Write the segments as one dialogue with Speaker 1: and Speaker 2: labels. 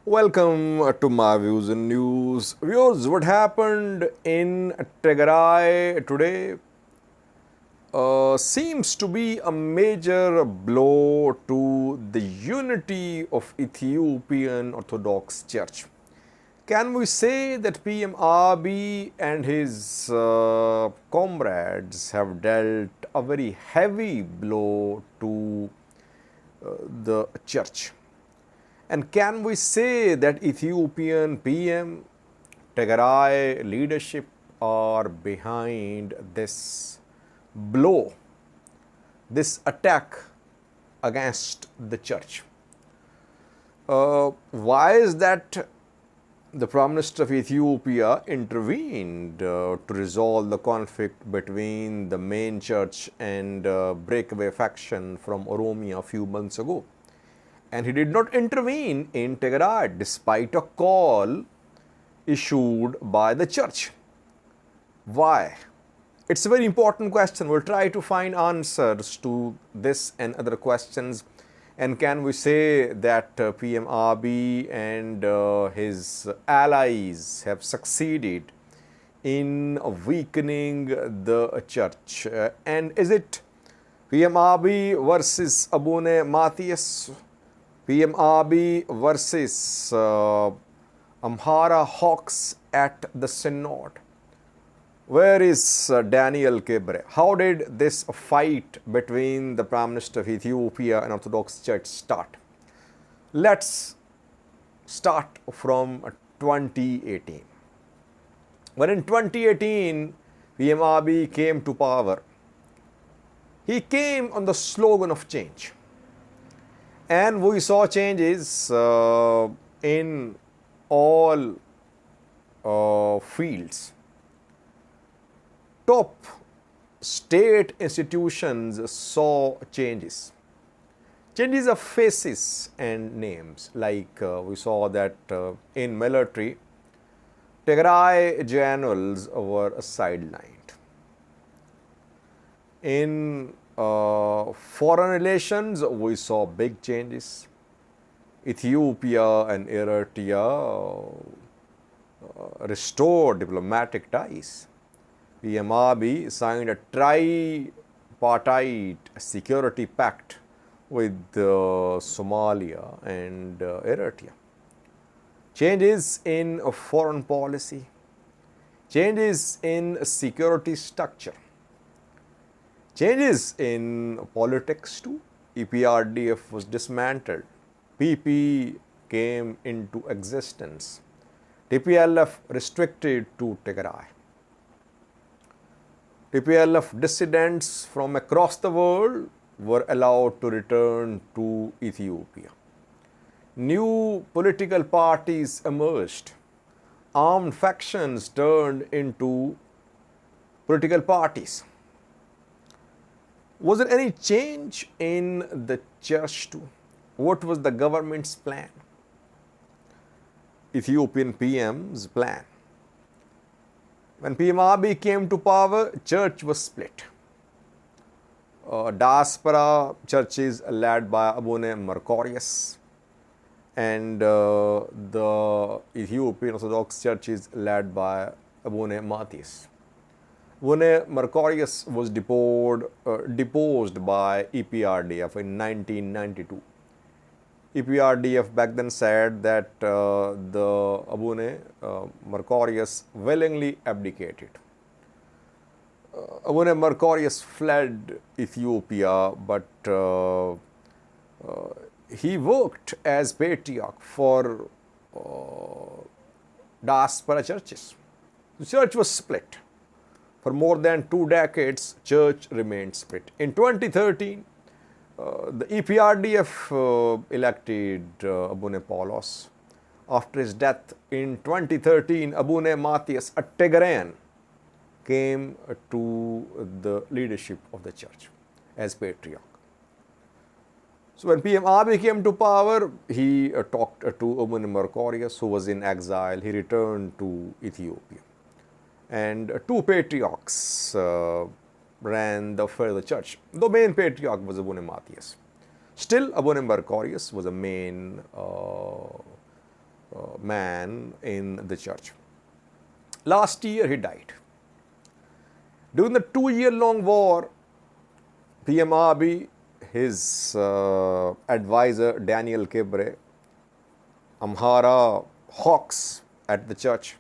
Speaker 1: Welcome to my views and news. Viewers, what happened in Tigray today seems to be a major blow to the unity of Ethiopian Orthodox Church. Can we say that PM Abiy and his comrades have dealt a very heavy blow to the church? And can we say that Ethiopian PM, Tigray leadership are behind this blow, this attack against the church? Why is that the Prime Minister of Ethiopia intervened to resolve the conflict between the main church and breakaway faction from Oromo a few months ago? And he did not intervene in Tigray despite a call issued by the church. Why? It's a very important question. We'll try to find answers to this and other questions. And can we say that PM Abiy and his allies have succeeded in weakening the church? And is it PM Abiy versus Abune Matthias? PM Abiy versus Amhara Hawks at the Synod? Where is Daniel Kebre? How did this fight between the Prime Minister of Ethiopia and Orthodox Church start? Let's start from 2018. When in 2018, PM Abiy came to power, he came on the slogan of change. And we saw changes in all fields. Top state institutions saw changes. Changes of faces and names, like we saw that in military, Tigray generals were sidelined. In foreign relations, we saw big changes. Ethiopia and Eritrea restored diplomatic ties. PM Abiy signed a tripartite security pact with Somalia and Eritrea. Changes in foreign policy, changes in security structure, changes in politics too. EPRDF was dismantled. PP came into existence. TPLF restricted to Tigray. TPLF dissidents from across the world were allowed to return to Ethiopia. New political parties emerged. Armed factions turned into political parties. Was there any change in the church too? What was the government's plan? Ethiopian PM's plan. When PM Abiy came to power, church was split. Diaspora churches led by Abune Mercurius and the Ethiopian Orthodox churches led by Abune Matthias. Abune Mercurius was deposed by EPRDF in 1992. EPRDF back then said that the Abune Mercurius willingly abdicated. Abune Mercurius fled Ethiopia, but he worked as patriarch for diaspora churches. The church was split. For more than 2 decades, church remained split. In 2013, the EPRDF elected Abune Paulos. After his death in 2013, Abune Matthias, a Tigrayan, came to the leadership of the church as patriarch. So when PM Abiy came to power, he talked to Abune Mercurius, who was in exile. He returned to Ethiopia. And 2 patriarchs ran the affairs of the church. The main patriarch was Abune Matthias. Still, Abune Mercurius was a main man in the church. Last year he died. During the 2-year-long war, PM Abiy, his advisor Daniel Kebre, Amhara hawks at the church,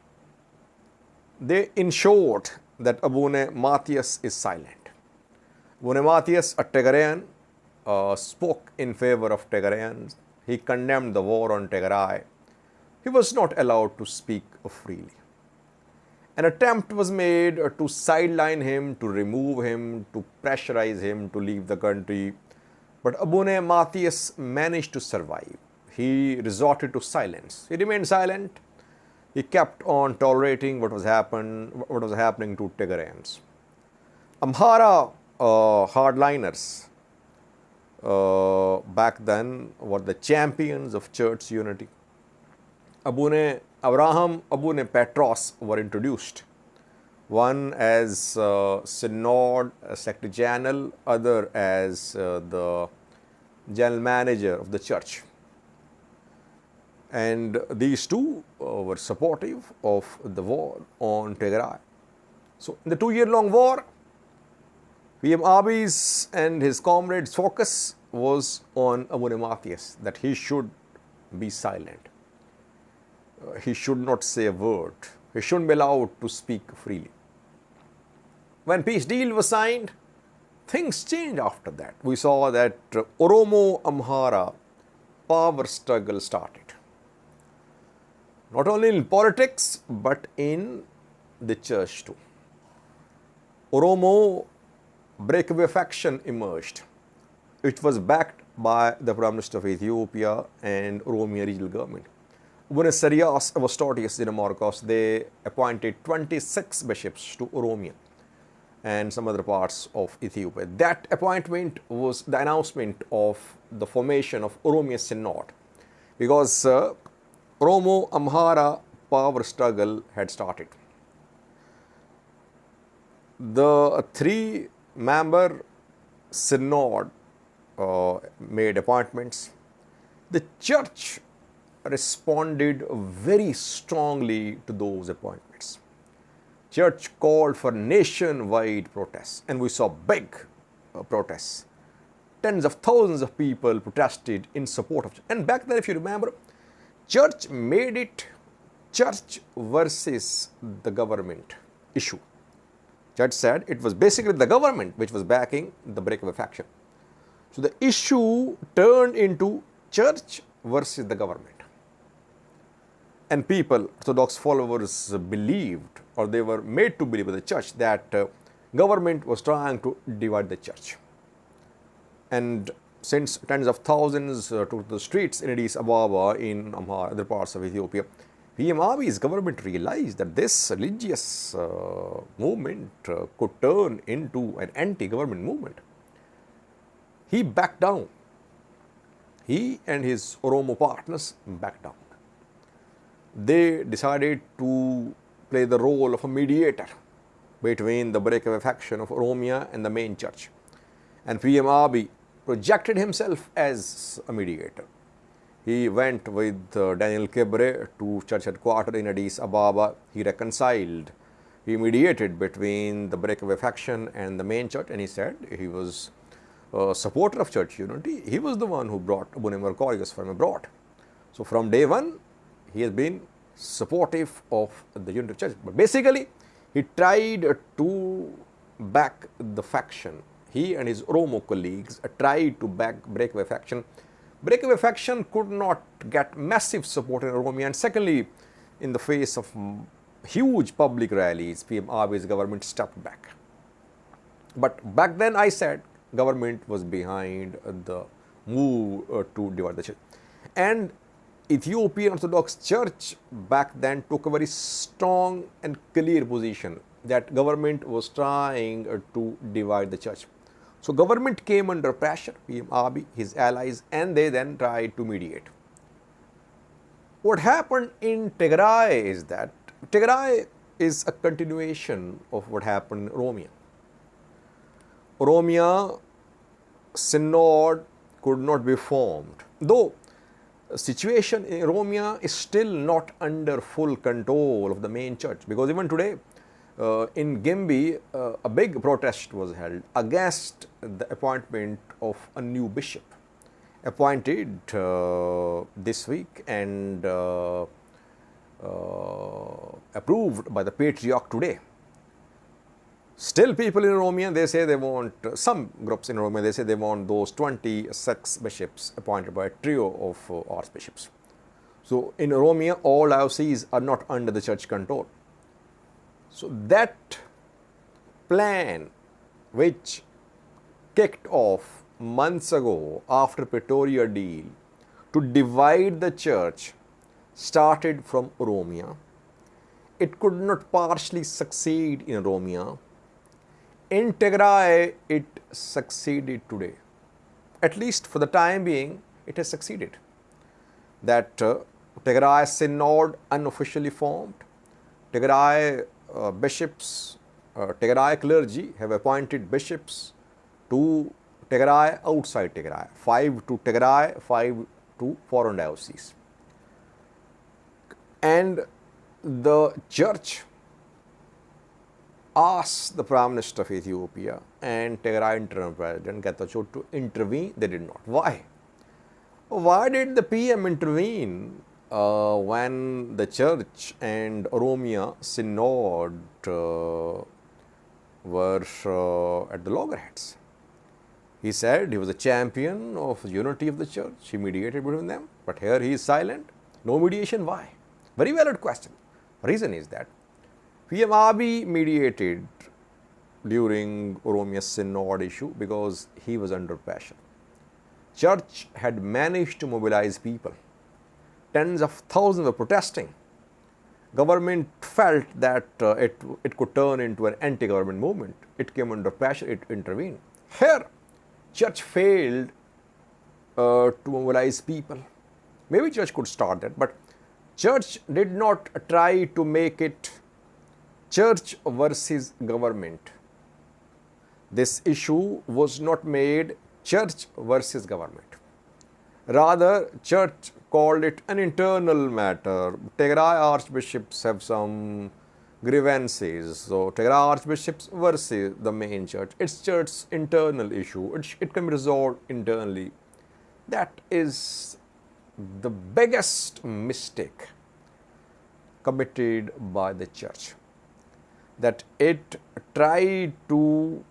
Speaker 1: they ensured that Abune Matthias is silent. Abune Matthias, a Tigrayan, spoke in favor of Tigrayans. He condemned the war on Tigray. He was not allowed to speak freely. An attempt was made to sideline him, to remove him, to pressurize him to leave the country. But Abune Matthias managed to survive. He resorted to silence. He remained silent. He kept on tolerating what was happening to Tigrayans. Amhara hardliners back then were the champions of church unity. Abune Abraham, Abune Petros were introduced. One as synod secretary general, other as the general manager of the church. And these two were supportive of the war on Tigray. So, in the 2-year-long war, PM Abiy's and his comrades' focus was on Abune Matthias, that he should be silent. He should not say a word. He shouldn't be allowed to speak freely. When peace deal was signed, things changed after that. We saw that Oromo Amhara power struggle started. Not only in politics, but in the church too. Oromo breakaway faction emerged. It was backed by the Prime Minister of Ethiopia and Oromo regional government. When Sarias Avostotius Dinamarcos, they appointed 26 bishops to Oromia and some other parts of Ethiopia. That appointment was the announcement of the formation of Oromia Synod, because Oromo Amhara power struggle had started. The 3-member synod made appointments. The church responded very strongly to those appointments. Church called for nationwide protests, and we saw big protests. Tens of thousands of people protested in support of church. And back then, if you remember, church made it church versus the government issue. Church said it was basically the government which was backing the breakaway faction. So the issue turned into church versus the government. And people, Orthodox followers, believed, or they were made to believe by the church, that government was trying to divide the church. And since tens of thousands took the streets in Addis Ababa, in Amhara, other parts of Ethiopia, PM Abiy's government realized that this religious movement could turn into an anti-government movement. He backed down. He and his Oromo partners backed down. They decided to play the role of a mediator between the breakaway faction of Oromia and the main church. And PM Abiy projected himself as a mediator. He went with Daniel Kebre to church headquarters in Addis Ababa. He reconciled. He mediated between the breakaway faction and the main church, and he said he was a supporter of church unity. He was the one who brought Abune Mercurius from abroad. So from day one, he has been supportive of the unity of church. But basically, he tried to back the faction. He and his Oromo colleagues tried to back breakaway faction. Breakaway faction could not get massive support in Oromia, and secondly, in the face of huge public rallies, PM Abiy's government stepped back. But back then I said government was behind the move to divide the church. And Ethiopian Orthodox Church back then took a very strong and clear position that government was trying to divide the church. So government came under pressure, PM Abiy, his allies, and they then tried to mediate. What happened in Tigray is that Tigray is a continuation of what happened in Oromia. Oromia synod could not be formed, though situation in Oromia is still not under full control of the main church, because even today in Gimbi a big protest was held against the appointment of a new bishop appointed this week and approved by the patriarch today. Still, people in Oromia, they say they want, some groups in Oromia, they say they want those 20 sex bishops appointed by a trio of archbishops. So, in Oromia, all dioceses are not under the church control. So, that plan, which kicked off months ago after Pretoria deal to divide the church, started from Oromia. It could not partially succeed in Oromia. In Tigray, it succeeded today. At least for the time being, it has succeeded. That Tigray Synod unofficially formed. Tigray bishops, Tigray clergy have appointed bishops to Tigray outside Tigray. 5 to Tigray, 5 to foreign dioceses. And the church asked the Prime Minister of Ethiopia and Tigray interim President Getachew to intervene. They did not. Why? Why did the PM intervene when the church and Oromia Synod were at the loggerheads? He said he was a champion of unity of the church. He mediated between them. But here he is silent. No mediation. Why? Very valid question. Reason is that PM Abiy mediated during Oromo Synod issue because he was under pressure. Church had managed to mobilize people. Tens of thousands were protesting. Government felt that it could turn into an anti-government movement. It came under pressure, it intervened. Here, church failed to mobilize people. Maybe church could start that, but church did not try to make it church versus government. This issue was not made church versus government. Rather, church called it an internal matter. Tigray archbishops have some grievances. So, Tigray archbishops versus the main church. It's church's internal issue. It can be resolved internally. That is the biggest mistake committed by the church. That it tried to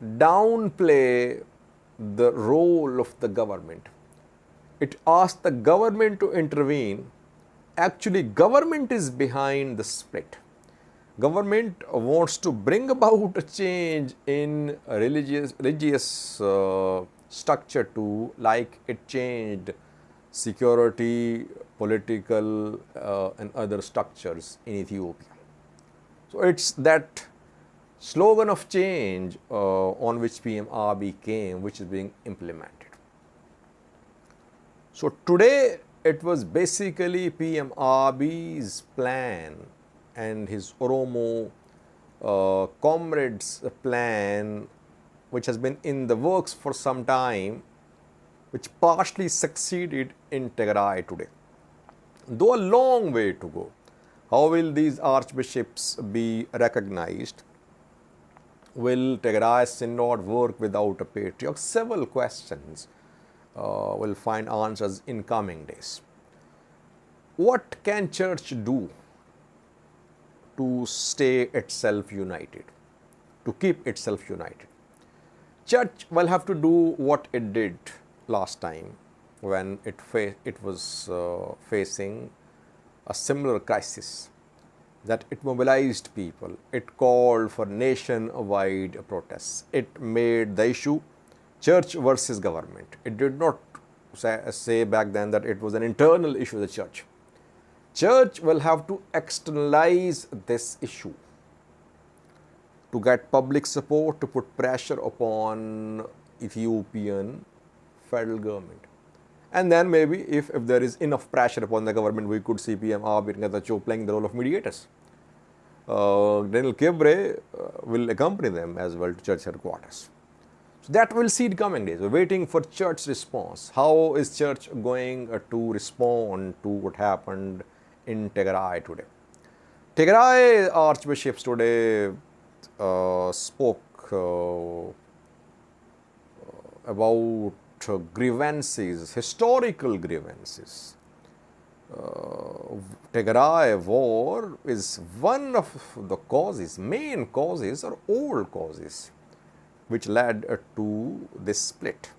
Speaker 1: downplay the role of the government. It asked the government to intervene. Actually, government is behind the split. Government wants to bring about a change in religious structure too, like it changed security, political and other structures in Ethiopia. So, it's that slogan of change on which PM Abiy came, which is being implemented. So, today it was basically PM Abiy's plan and his Oromo comrades' plan, which has been in the works for some time, which partially succeeded in Tigray today. Though a long way to go. How will these archbishops be recognized? Will Tigray Synod work without a patriarch? Several questions will find answers in coming days. What can church do to stay itself united, to keep itself united? Church will have to do what it did last time when it was facing a similar crisis, that it mobilized people, it called for nationwide protests, it made the issue church versus government. It did not say back then that it was an internal issue of the church. Church will have to externalize this issue to get public support, to put pressure upon Ethiopian federal government. And then maybe if there is enough pressure upon the government, we could see PM Abiy and Getachew playing the role of mediators. Daniel Kibre will accompany them as well to church headquarters. So that we'll see in coming days. We're waiting for church response. How is church going to respond to what happened in Tigray today? Tigray archbishops today spoke about grievances, historical grievances. Tigray war is one of the causes, main causes or old causes, which led to this split.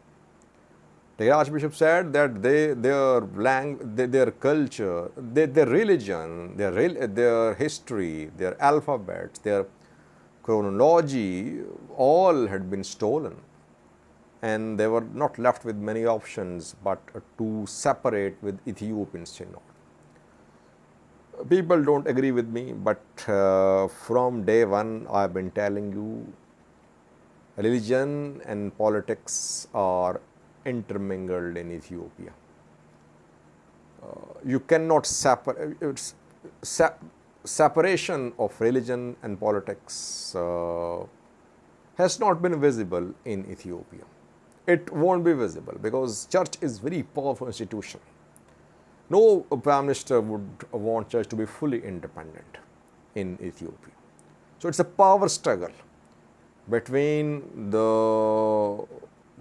Speaker 1: The Archbishop said that their culture, their religion, their history, their alphabet, their chronology, all had been stolen. And they were not left with many options but to separate with Ethiopian synod. People don't agree with me, but from day one I have been telling you, religion and politics are intermingled in Ethiopia. You cannot separation of religion and politics has not been visible in Ethiopia. It won't be visible because church is very powerful institution. No prime minister would want church to be fully independent in Ethiopia. So it's a power struggle between the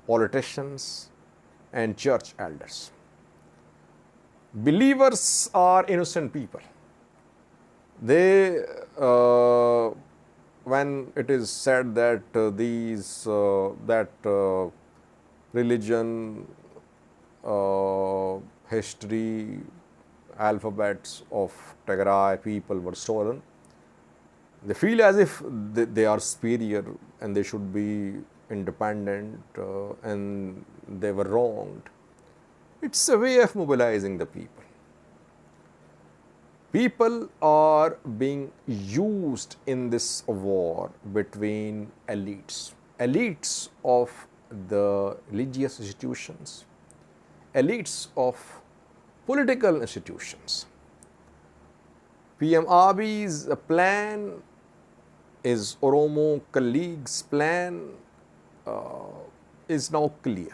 Speaker 1: politicians and church elders. Believers are innocent people. They, when it is said that religion, history, alphabets of Tigray people were stolen, they feel as if they are superior and they should be independent and they were wronged. It's a way of mobilizing the people. People are being used in this war between elites of the religious institutions, elites of political institutions. PM Abiy's plan is Oromo colleagues' plan is now clear.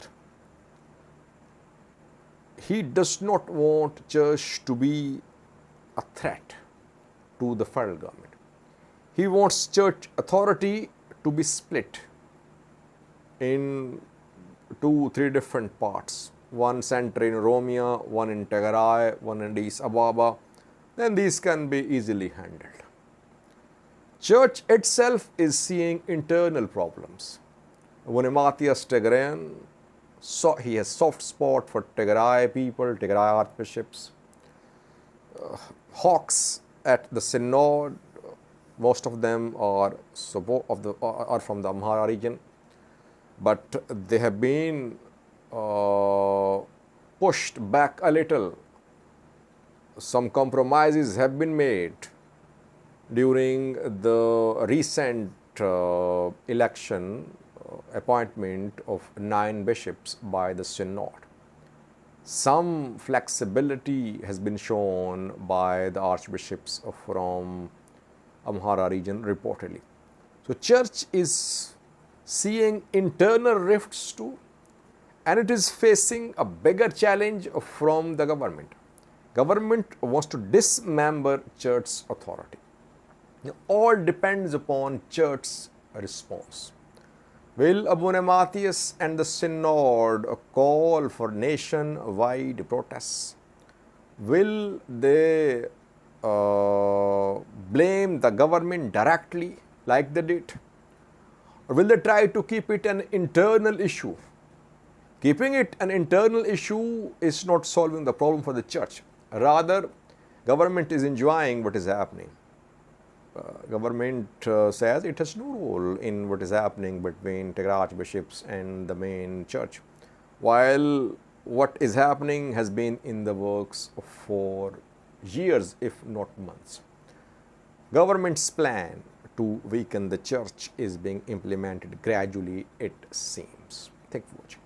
Speaker 1: He does not want church to be a threat to the federal government. He wants church authority to be split in 2-3 different parts. One center in Oromo, one in Tigray, one in Addis Ababa. Then these can be easily handled. Church itself is seeing internal problems. Matthias Tigrayan, he has soft spot for Tigray people, Tigray archbishops. Hawks at the synod, most of them are from the Amhara region, but they have been pushed back a little. Some compromises have been made during the recent election appointment of 9 bishops by the synod. Some flexibility has been shown by the archbishops from Amhara region reportedly. So church is seeing internal rifts too, and it is facing a bigger challenge from the government. Government wants to dismember church's authority. Now, all depends upon church's response. Will Abune Matthias and the synod call for nation-wide protests? Will they blame the government directly like they did? Or will they try to keep it an internal issue? Keeping it an internal issue is not solving the problem for the church. Rather, government is enjoying what is happening. Government says it has no role in what is happening between Tigray archbishops and the main church, while what is happening has been in the works for years, if not months. Government's plan to weaken the church is being implemented gradually, it seems. Thank you for watching.